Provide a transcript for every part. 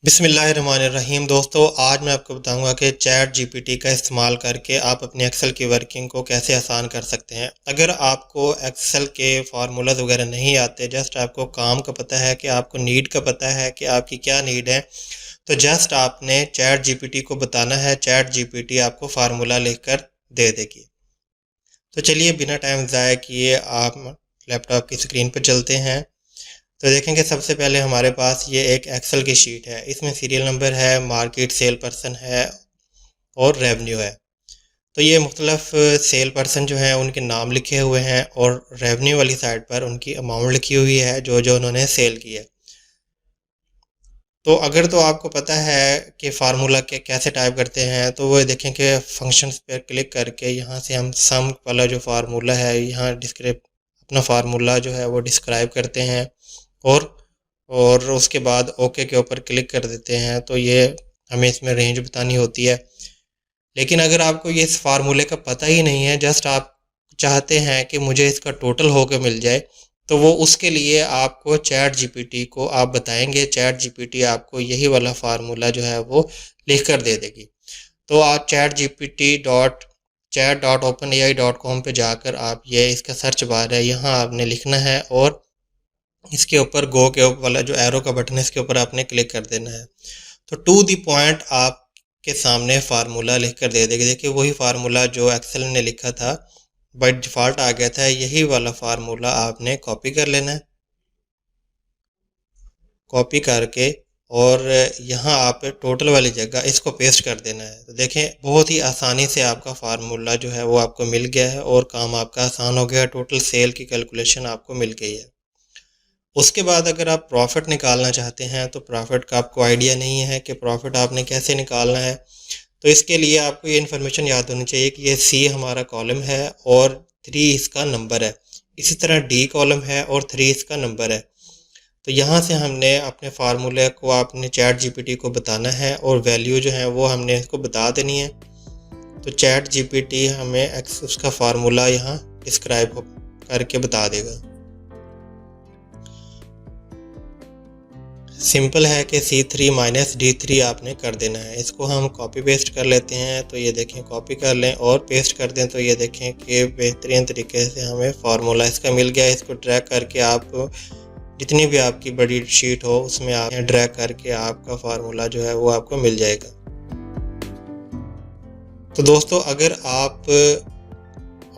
बिस्मिल्लाहिर्रहमानिर्रहीम। दोस्तों, आज मैं आपको बताऊंगा कि चैट जीपीटी का इस्तेमाल करके आप अपने एक्सेल की वर्किंग को कैसे आसान कर सकते हैं। अगर आपको एक्सेल के फार्मूलाज वगैरह नहीं आते, जस्ट आपको काम का पता है कि आपको नीड का पता है कि आपकी क्या नीड है, तो जस्ट आपने चैट जीपीटी को बताना है। चैट जीपीटी आपको फार्मूला लिखकर दे देगी। तो चलिए बिना टाइम ज़ाया किए आप लैपटॉप की स्क्रीन पर चलते हैं। तो देखेंगे सबसे पहले हमारे पास ये एक एक्सेल की शीट है। इसमें सीरियल नंबर है, मार्केट सेल पर्सन है और रेवेन्यू है। तो ये मुख्तलफ सेल पर्सन जो हैं उनके नाम लिखे हुए हैं और रेवेन्यू वाली साइड पर उनकी अमाउंट लिखी हुई है जो जो उन्होंने सेल की है। तो अगर तो आपको पता है कि फार्मूला के कैसे टाइप करते हैं, तो वो देखें कि फंक्शंस पर क्लिक करके यहाँ से हम सम वाला जो फार्मूला है, यहाँ अपना फार्मूला जो है वो डिस्क्राइब करते हैं और उसके बाद ओके के ऊपर क्लिक कर देते हैं। तो ये हमें इसमें रेंज बतानी होती है। लेकिन अगर आपको ये इस फार्मूले का पता ही नहीं है, जस्ट आप चाहते हैं कि मुझे इसका टोटल होकर मिल जाए, तो वो उसके लिए आपको चैट जीपीटी को आप बताएंगे। चैट जीपीटी आपको यही वाला फार्मूला जो है वो लिख कर दे देगी। तो आप chat.openai.com पे जाकर आप ये इसका सर्च बार है, यहाँ आपने लिखना है और इसके ऊपर गो के ऊपर वाला जो एरो का बटन है इसके ऊपर आपने क्लिक कर देना है। तो टू द पॉइंट आपके सामने फार्मूला लिख कर दे देगी। देखिए वही फार्मूला जो एक्सेल ने लिखा था बाय डिफ़ॉल्ट आ गया था, यही वाला फार्मूला आपने कॉपी कर लेना है। कॉपी करके और यहाँ आप टोटल वाली जगह इसको पेस्ट कर देना है। तो देखें बहुत ही आसानी से आपका फार्मूला जो है वो आपको मिल गया है और काम आपका आसान हो गया। टोटल सेल की कैलकुलेशन आपको मिल गई है। उसके बाद अगर आप प्रॉफिट निकालना चाहते हैं, तो प्रॉफिट का आपको आइडिया नहीं है कि प्रॉफिट आपने कैसे निकालना है, तो इसके लिए आपको ये इन्फॉर्मेशन याद होनी चाहिए कि ये सी हमारा कॉलम है और 3 इसका नंबर है। इसी तरह डी कॉलम है और 3 इसका नंबर है। तो यहाँ से हमने अपने फार्मूले को आपने चैट जीपीटी को बताना है और वैल्यू जो है वो हमने इसको बता देनी है। तो चैट जीपीटी हमें उसका फार्मूला यहाँ डिस्क्राइब करके बता देगा। सिंपल है कि C3 माइनस D3 आपने कर देना है। इसको हम कॉपी पेस्ट कर लेते हैं। तो ये देखें कॉपी कर लें और पेस्ट कर दें, तो ये देखें कि बेहतरीन तरीके से हमें फार्मूला इसका मिल गया। इसको ड्रैग करके आप जितनी भी आपकी बड़ी शीट हो उसमें आप ड्रैग करके आपका फार्मूला जो है वो आपको मिल जाएगा। तो दोस्तों, अगर आप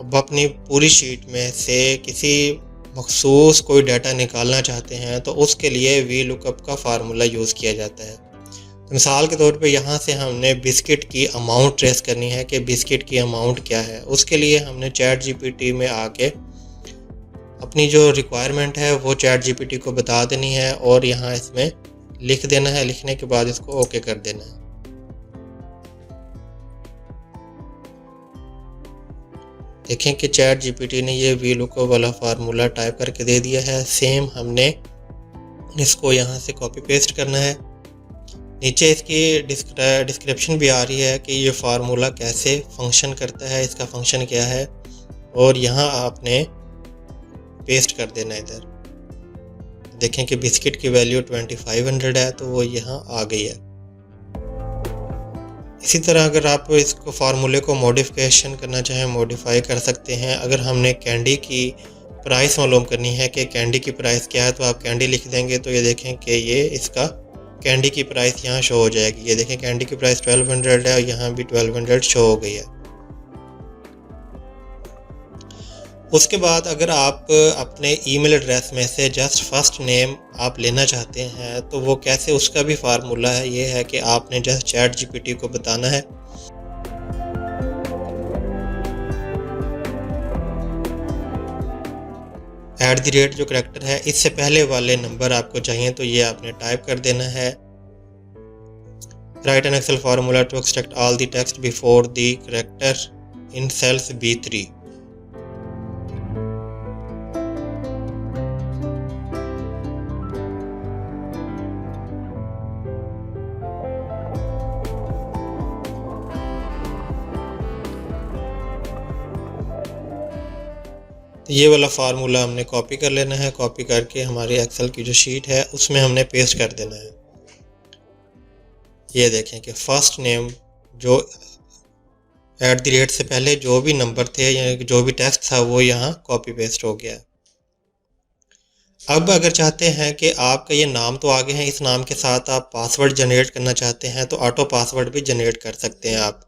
अब अपनी पूरी शीट में से किसी मखसूस कोई डाटा निकालना चाहते हैं, तो उसके लिए वी लुकअप का फार्मूला यूज़ किया जाता है। तो मिसाल के तौर पे यहाँ से हमने बिस्किट की अमाउंट ट्रेस करनी है कि बिस्किट की अमाउंट क्या है। उसके लिए हमने चैट जीपीटी में आके अपनी जो रिक्वायरमेंट है वो चैट जीपीटी को बता देनी है और यहाँ इसमें लिख देना है। लिखने के बाद इसको ओके कर देना है। देखें कि चैट जीपीटी ने ये वी लुकअप वाला फार्मूला टाइप करके दे दिया है। सेम हमने इसको यहाँ से कॉपी पेस्ट करना है। नीचे इसकी डिस्क्रिप्शन भी आ रही है कि ये फार्मूला कैसे फंक्शन करता है, इसका फंक्शन क्या है, और यहाँ आपने पेस्ट कर देना इधर। देखें कि बिस्किट की वैल्यू 2500 है, तो वो यहाँ आ गई है। इसी तरह अगर आप इसको फार्मूले को मॉडिफिकेशन करना चाहें, मॉडिफाई कर सकते हैं। अगर हमने कैंडी की प्राइस मालूम करनी है कि कैंडी की प्राइस क्या है, तो आप कैंडी लिख देंगे। तो ये देखें कि ये इसका कैंडी की प्राइस यहाँ शो हो जाएगी। ये देखें कैंडी की प्राइस 1200 है और यहाँ भी 1200 शो हो गई है। उसके बाद अगर आप अपने ईमेल एड्रेस में से जस्ट फर्स्ट नेम आप लेना चाहते हैं, तो वो कैसे, उसका भी फार्मूला है। ये है कि आपने जस्ट चैट जीपीटी को बताना है @ जो करैक्टर है, इससे पहले वाले नंबर आपको चाहिए, तो ये आपने टाइप कर देना है। Write an Excel formula to extract all the text before the character in cells B3। ये वाला फार्मूला हमने कॉपी कर लेना है। कॉपी करके हमारी एक्सेल की जो शीट है उसमें हमने पेस्ट कर देना है। ये देखें कि फर्स्ट नेम जो @ से पहले जो भी नंबर थे या जो भी टेक्स्ट था वो यहाँ कॉपी पेस्ट हो गया। अब अगर चाहते हैं कि आपका ये नाम तो आगे है, इस नाम के साथ आप पासवर्ड जनरेट करना चाहते हैं तो ऑटो पासवर्ड भी जनरेट कर सकते हैं आप।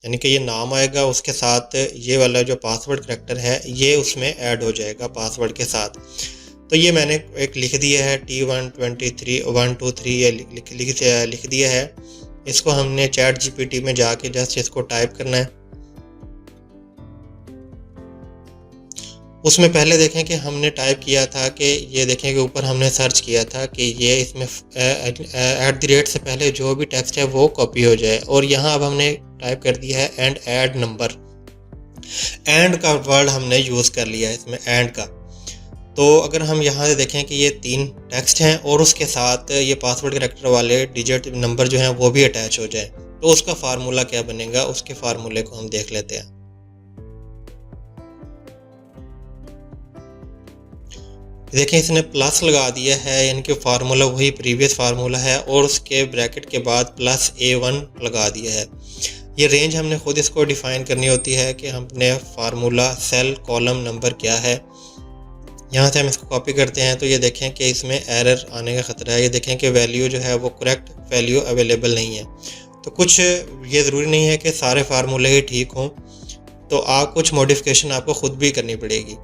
यानी कि ये नाम आएगा, उसके साथ ये वाला जो पासवर्ड करैक्टर है ये उसमें ऐड हो जाएगा पासवर्ड के साथ। तो ये मैंने एक लिख दिया है T123 123 ये लिख दिया है। इसको हमने चैट जीपीटी में जाके जस्ट इसको टाइप करना है। उसमें पहले देखें कि हमने टाइप किया था कि ये देखें कि ऊपर हमने सर्च किया था कि ये इसमें @ से पहले जो भी टेक्स्ट है वो कॉपी हो जाए, और यहाँ अब हमने टाइप कर दिया है एंड ऐड नंबर। एंड का वर्ड हमने यूज़ कर लिया है इसमें, एंड का। तो अगर हम यहाँ से देखें कि ये 3 टेक्स्ट हैं और उसके साथ ये पासवर्ड करैक्टर वाले डिजिट नंबर जो हैं वो भी अटैच हो जाए, तो उसका फार्मूला क्या बनेगा, उसके फार्मूले को हम देख लेते हैं। देखें इसने प्लस लगा दिया है, यानी कि फार्मूला वही प्रीवियस फार्मूला है, और उसके ब्रैकेट के बाद +A1 लगा दिया है। ये रेंज हमने खुद इसको डिफ़ाइन करनी होती है कि हमने फार्मूला सेल कॉलम नंबर क्या है। यहाँ से हम इसको कॉपी करते हैं तो ये देखें कि इसमें एरर आने का ख़तरा है। ये देखें कि वैल्यू जो है वो करेक्ट वैल्यू अवेलेबल नहीं है। तो कुछ ये ज़रूरी नहीं है कि सारे फार्मूले ही ठीक हों, तो आप कुछ मॉडिफिकेशन आपको ख़ुद भी करनी पड़ेगी।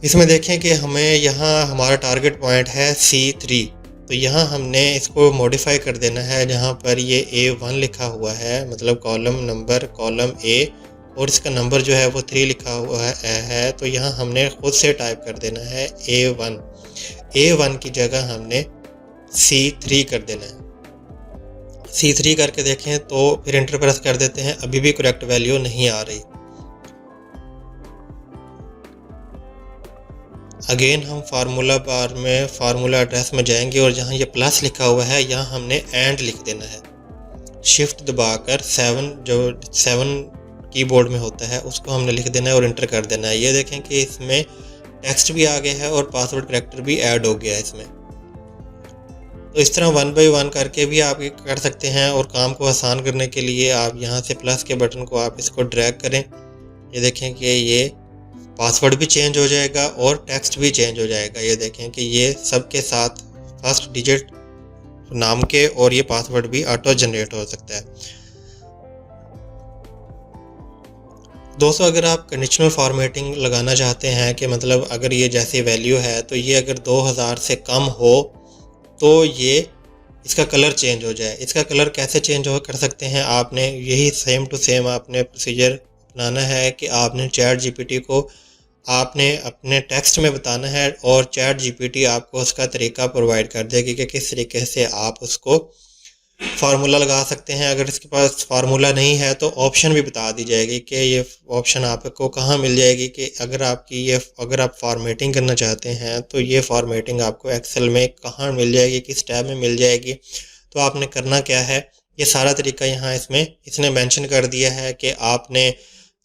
इसमें देखें कि हमें यहाँ हमारा टारगेट पॉइंट है C3, तो यहाँ हमने इसको मॉडिफाई कर देना है। जहाँ पर ये A1 लिखा हुआ है, मतलब कॉलम नंबर कॉलम A, और इसका नंबर जो है वो 3 लिखा हुआ है, तो यहाँ हमने खुद से टाइप कर देना है A1 की जगह हमने C3 कर देना है। C3 करके देखें तो फिर इंटर प्रेस कर देते हैं, अभी भी करेक्ट वैल्यू नहीं आ रही। अगेन हम फार्मूला बार में फार्मूला एड्रेस में जाएंगे और जहाँ ये प्लस लिखा हुआ है यहाँ हमने एंड लिख देना है। शिफ्ट दबाकर 7 जो 7 कीबोर्ड में होता है उसको हमने लिख देना है और इंटर कर देना है। ये देखें कि इसमें टेक्स्ट भी आ गया है और पासवर्ड करैक्टर भी ऐड हो गया है इसमें। तो इस तरह 1 बाय 1 करके भी आप ये कर सकते हैं, और काम को आसान करने के लिए आप यहाँ से प्लस के बटन को आप इसको ड्रैग करें। ये देखें कि ये पासवर्ड भी चेंज हो जाएगा और टेक्स्ट भी चेंज हो जाएगा। ये देखें कि ये सब के साथ फर्स्ट डिजिट नाम के और ये पासवर्ड भी ऑटो जनरेट हो सकता है। दोस्तों अगर आप कंडीशनल फॉर्मेटिंग लगाना चाहते हैं कि मतलब अगर ये जैसी वैल्यू है तो ये अगर 2000 से कम हो तो ये इसका कलर चेंज हो जाए। इसका कलर कैसे चेंज हो कर सकते हैं, आपने यही सेम टू सेम आपने प्रोसीजर अपनाना है कि आपने चैट जीपीटी को आपने अपने टेक्स्ट में बताना है और चैट जीपीटी आपको उसका तरीका प्रोवाइड कर देगी कि किस तरीके से आप उसको फार्मूला लगा सकते हैं। अगर इसके पास फार्मूला नहीं है तो ऑप्शन भी बता दी जाएगी कि ये ऑप्शन आपको कहाँ मिल जाएगी, कि अगर आप फॉर्मेटिंग करना चाहते हैं तो ये फॉर्मेटिंग आपको एक्सेल में कहाँ मिल जाएगी, किस टैब में मिल जाएगी। तो आपने करना क्या है, ये सारा तरीका यहाँ इसने मेंशन कर दिया है कि आपने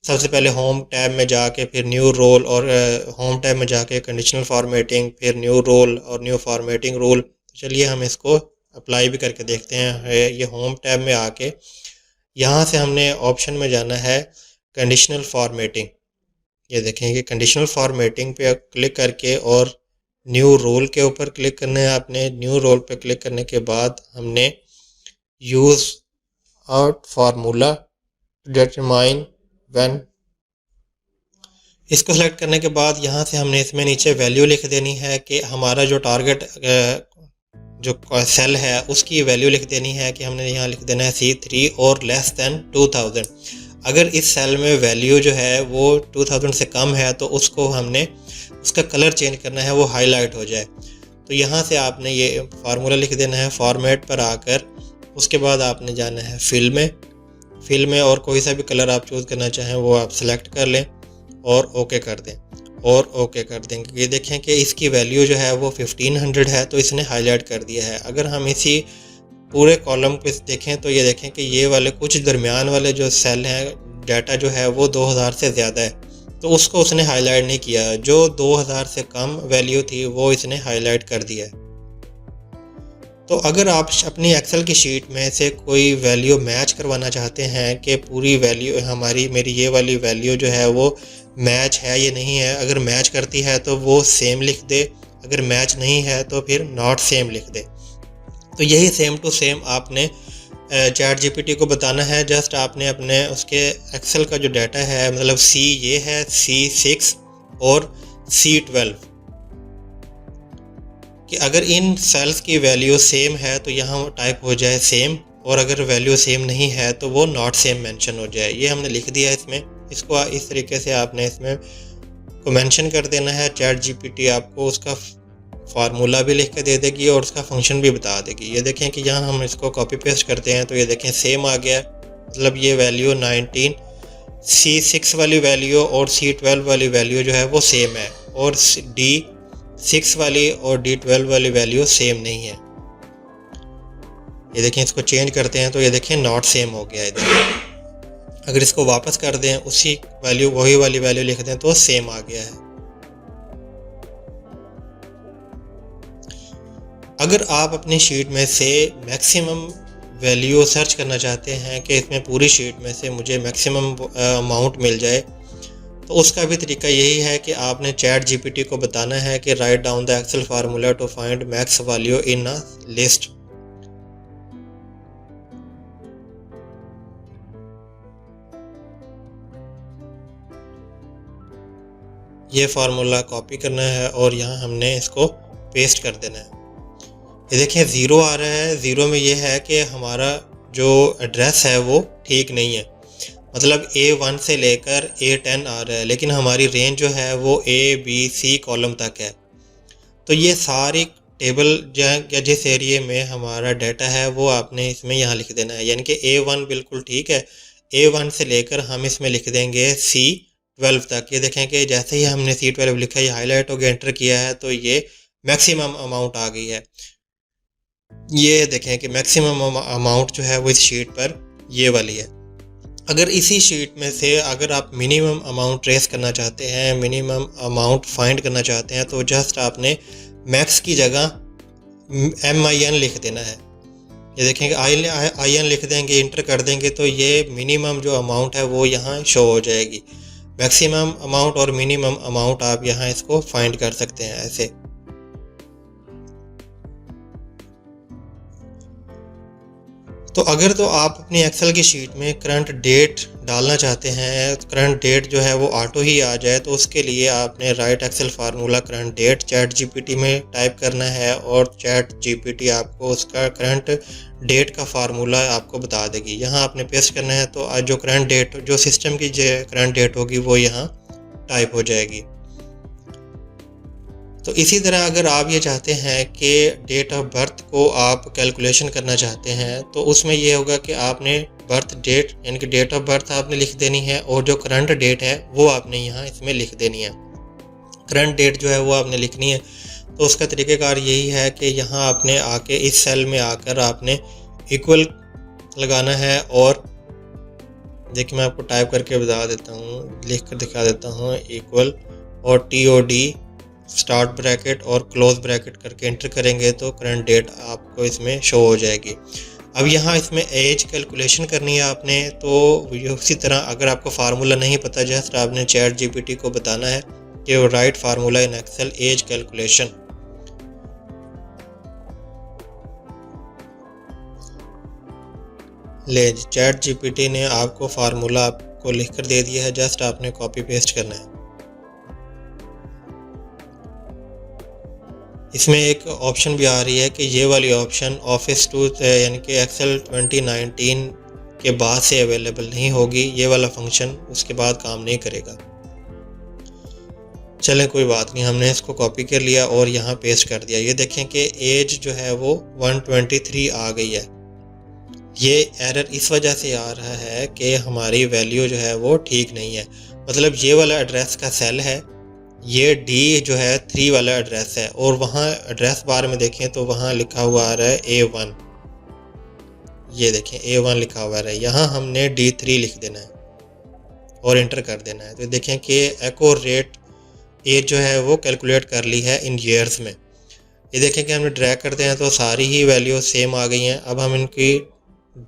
सबसे पहले होम टैब में जाके फिर न्यू रोल, और होम टैब में जाके कंडीशनल फॉर्मेटिंग, फिर न्यू रोल और न्यू फॉर्मेटिंग रूल। चलिए हम इसको अप्लाई भी करके देखते हैं। ये होम टैब में आके यहाँ से हमने ऑप्शन में जाना है कंडीशनल फॉर्मेटिंग। ये देखें कि कंडीशनल फॉर्मेटिंग पे क्लिक करके और न्यू रोल के ऊपर क्लिक करना है आपने। न्यू रोल पे क्लिक करने के बाद हमने use out formula determine when, इसको सेलेक्ट करने के बाद यहाँ से हमने इसमें नीचे वैल्यू लिख देनी है कि हमारा जो टारगेट जो सेल है उसकी वैल्यू लिख देनी है कि हमने यहाँ लिख देना है C3 और लेस दैन 2000। अगर इस सेल में वैल्यू जो है वो 2000 से कम है तो उसको हमने उसका कलर चेंज करना है, वो हाईलाइट हो जाए। तो यहाँ से आपने ये फार्मूला लिख देना है फॉर्मेट पर आकर। उसके बाद आपने जाना है फिल में और कोई सा भी कलर आप चूज़ करना चाहें वो आप सेलेक्ट कर लें और ओके कर दें और ओके कर देंगे। ये देखें कि इसकी वैल्यू जो है वो 1500 है, तो इसने हाईलाइट कर दिया है। अगर हम इसी पूरे कॉलम पे देखें तो ये देखें कि ये वाले कुछ दरमियान वाले जो सेल हैं, डाटा जो है वो 2000 से ज़्यादा है, तो उसको उसने हाईलाइट नहीं किया। जो 2000 से कम वैल्यू थी वो इसने हाईलाइट कर दिया है। तो अगर आप अपनी एक्सेल की शीट में से कोई वैल्यू मैच करवाना चाहते हैं कि पूरी वैल्यू मेरी ये वाली वैल्यू जो है वो मैच है या नहीं है, अगर मैच करती है तो वो सेम लिख दे, अगर मैच नहीं है तो फिर नॉट सेम लिख दे। तो यही सेम टू सेम आपने चैट जीपीटी को बताना है। जस्ट आपने अपने उसके एक्सेल का जो डाटा है, मतलब सी ये है, C6 और C12, कि अगर इन सेल्स की वैल्यू सेम है तो यहाँ टाइप हो जाए सेम, और अगर वैल्यू सेम नहीं है तो वो नॉट सेम मेंशन हो जाए। ये हमने लिख दिया इसमें। इसको इस तरीके से आपने इसमें को मेंशन कर देना है। चैट जीपीटी आपको उसका फार्मूला भी लिख के दे देगी और उसका फंक्शन भी बता देगी। ये देखें कि यहाँ हम इसको कॉपी पेस्ट करते हैं तो ये देखें सेम आ गया, मतलब ये वैल्यू 19 C6 वाली वैल्यू और C12 वाली वैल्यू जो है वो सेम है, और D6 वाली और D12 वाली वैल्यू सेम नहीं है। ये देखें, इसको चेंज करते हैं तो ये देखें नॉट सेम हो गया इधर। अगर इसको वापस कर दें, उसी वैल्यू वही वाली वैल्यू लिख दें तो सेम आ गया है। अगर आप अपनी शीट में से मैक्सिमम वैल्यू सर्च करना चाहते हैं कि इसमें पूरी शीट में से मुझे मैक्सिमम अमाउंट मिल जाए, तो उसका भी तरीका यही है कि आपने चैट जीपीटी को बताना है कि write down the Excel formula to find max value in a list. ये फार्मूला कॉपी करना है और यहाँ हमने इसको पेस्ट कर देना है। ये देखें 0 आ रहा है। 0 में ये है कि हमारा जो एड्रेस है वो ठीक नहीं है, मतलब A1 से लेकर A10 आ रहा है, लेकिन हमारी रेंज जो है वो ABC कॉलम तक है। तो ये सारी टेबल या जिस एरिए में हमारा डाटा है वो आपने इसमें यहाँ लिख देना है। यानी कि A1 बिल्कुल ठीक है, A1 से लेकर हम इसमें लिख देंगे C12 तक। ये देखें कि जैसे ही हमने C12 लिखा, ये हाईलाइट हो गया, एंटर किया है तो ये मैक्सिमम अमाउंट आ गई है। ये देखें कि मैक्सिमम अमाउंट जो है वो इस शीट पर ये वाली है। अगर इसी शीट में से अगर आप मिनिमम अमाउंट ट्रेस करना चाहते हैं, मिनिमम अमाउंट फाइंड करना चाहते हैं, तो जस्ट आपने मैक्स की जगह MIN लिख देना है। ये देखें कि IN लिख देंगे, इंटर कर देंगे तो ये मिनिमम जो अमाउंट है वो यहाँ शो हो जाएगी। मैक्सिमम अमाउंट और मिनिमम अमाउंट आप यहाँ इसको फाइंड कर सकते हैं ऐसे। तो अगर तो आप अपनी एक्सेल की शीट में करंट डेट डालना चाहते हैं, करंट डेट जो है वो ऑटो ही आ जाए, तो उसके लिए आपने write Excel formula current date ChatGPT में टाइप करना है और चैट जीपीटी आपको उसका करंट डेट का फार्मूला आपको बता देगी। यहाँ आपने पेस्ट करना है तो आज जो करंट डेट, जो सिस्टम की जो करंट डेट होगी वो यहाँ टाइप हो जाएगी। तो इसी तरह अगर आप ये चाहते हैं कि डेट ऑफ बर्थ को आप कैलकुलेशन करना चाहते हैं, तो उसमें ये होगा कि आपने बर्थ डेट यानी कि डेट ऑफ बर्थ आपने लिख देनी है, और जो करंट डेट है वो आपने यहाँ इसमें लिख देनी है। करंट डेट जो है वो आपने लिखनी है। तो उसका तरीक़ेकार यही है कि यहाँ आपने आके इस सेल में आकर आपने इक्वल लगाना है, और देखिए मैं आपको टाइप करके बता देता हूँ, लिख कर दिखा देता हूँ। इक्वल और TOD स्टार्ट ब्रैकेट और क्लोज ब्रैकेट करके एंटर करेंगे तो करंट डेट आपको इसमें शो हो जाएगी। अब यहाँ इसमें एज कैलकुलेशन करनी है आपने, तो उसी तरह अगर आपको फार्मूला नहीं पता, जस्ट आपने चैट जीपीटी को बताना है कि write formula in Excel as calculation. ले चैट जीपीटी ने आपको फार्मूला आपको लिख कर दे दिया है, जस्ट आपने कॉपी पेस्ट करना है। इसमें एक ऑप्शन भी आ रही है कि ये वाली ऑप्शन ऑफिस 2 यानी कि एक्सेल 2019 के बाद से अवेलेबल नहीं होगी। ये वाला फंक्शन उसके बाद काम नहीं करेगा। चलें कोई बात नहीं, हमने इसको कॉपी कर लिया और यहाँ पेस्ट कर दिया। ये देखें कि एज जो है वो 123 आ गई है। ये एरर इस वजह से आ रहा है कि हमारी वैल्यू जो है वो ठीक नहीं है। मतलब ये वाला एड्रेस का सेल है, ये D जो है 3 वाला एड्रेस है, और वहाँ एड्रेस बार में देखें तो वहाँ लिखा हुआ आ रहा है A1। ये देखें A1 लिखा हुआ है, यहाँ हमने D3 लिख देना है और इंटर कर देना है। तो देखें कि एको रेट एज जो है वो कैलकुलेट कर ली है इन ईयर्स में। ये देखें कि हमने ड्रैग करते हैं तो सारी ही वैल्यू सेम आ गई हैं। अब हम इनकी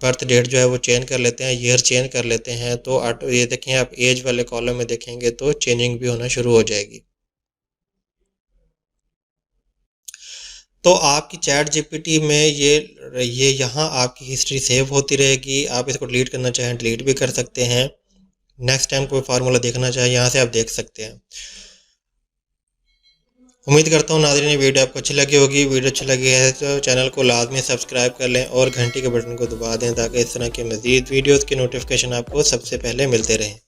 बर्थ डेट जो है वो चेंज कर लेते हैं, ईयर चेंज कर लेते हैं, तो ऑटो ये देखें आप एज वाले कॉलम में देखेंगे तो चेंजिंग भी होना शुरू हो जाएगी। तो आपकी चैट जीपीटी में ये यहाँ आपकी हिस्ट्री सेव होती रहेगी। आप इसको डिलीट करना चाहें डिलीट भी कर सकते हैं। नेक्स्ट टाइम कोई फार्मूला देखना चाहें यहाँ से आप देख सकते हैं। उम्मीद करता हूँ नाज़रीन वीडियो आपको अच्छी लगी होगी। वीडियो अच्छी लगी है तो चैनल को लाजमी सब्सक्राइब कर लें और घंटी के बटन को दबा दें ताकि इस तरह के मज़ीद वीडियोज़ की नोटिफिकेशन आपको सबसे पहले मिलते रहें।